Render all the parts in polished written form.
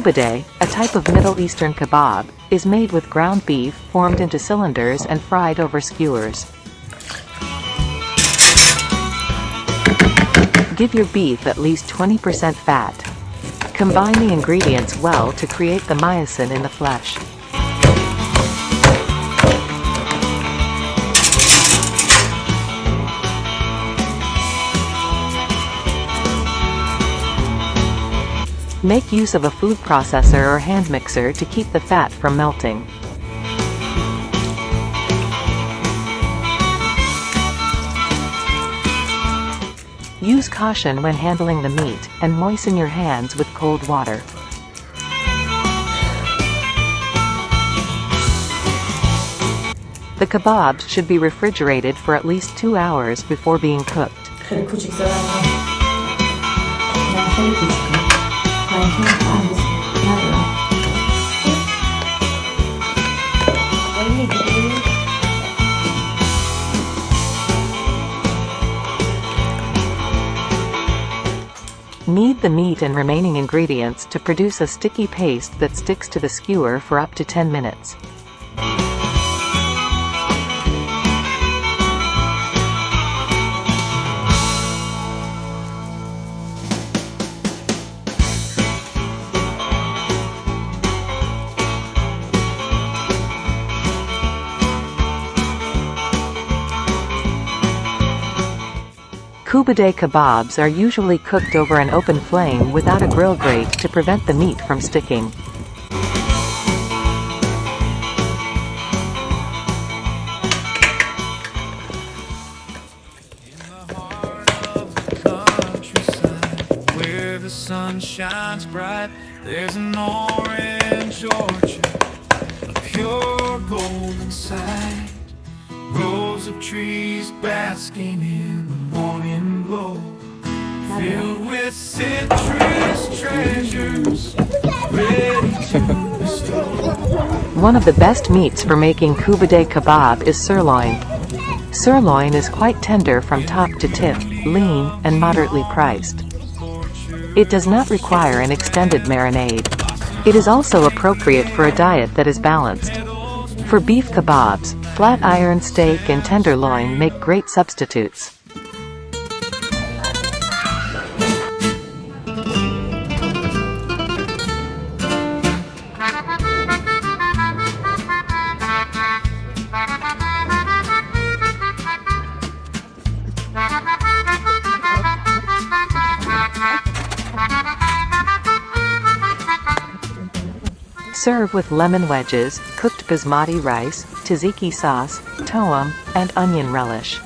Koobideh, a type of Middle Eastern kebab, is made with ground beef formed into cylinders and fried over skewers. Give your beef at least 20% fat. Combine the ingredients well to create the myosin in the flesh. Make use of a food processor or hand mixer to keep the fat from melting. Use caution when handling the meat, and moisten your hands with cold water. The kebabs should be refrigerated for at least 2 hours before being cooked. Knead the meat and remaining ingredients to produce a sticky paste that sticks to the skewer for up to 10 minutes. Koobideh kebabs are usually cooked over an open flame without a grill grate to prevent the meat from sticking. Where the sun shines bright, there's an orange orchard, a pure golden sight. Rows of trees basking in the morning glow, filled with citrus treasures, ready to bestow. One of the best meats for making Koobideh kebab is sirloin. Sirloin is quite tender from top to tip, lean, and moderately priced. It does not require an extended marinade. It is also appropriate for a diet that is balanced. For beef kebabs, flat iron steak and tenderloin make great substitutes. Serve with lemon wedges, cooked basmati rice, tzatziki sauce, toum, and onion relish.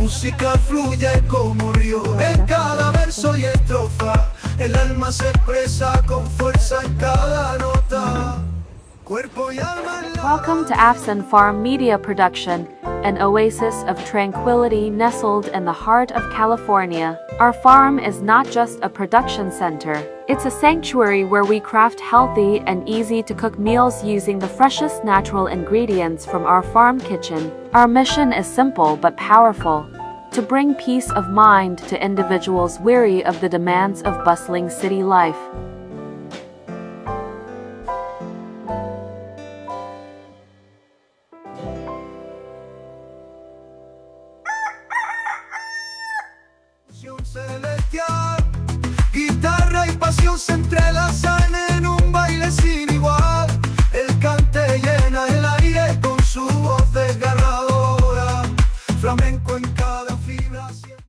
música fluye como río en cada verso y estrofa. El alma se expresa con fuerza en cada nota. Cuerpo y alma en la... Welcome to Afsan Farm Media Production, an oasis of tranquility nestled in the heart of California. Our farm is not just a production center. It's a sanctuary where we craft healthy and easy-to-cook meals using the freshest natural ingredients from our farm kitchen. Our mission is simple but powerful: to bring peace of mind to individuals weary of the demands of bustling city life. Celestial, guitarra y pasión se entrelazan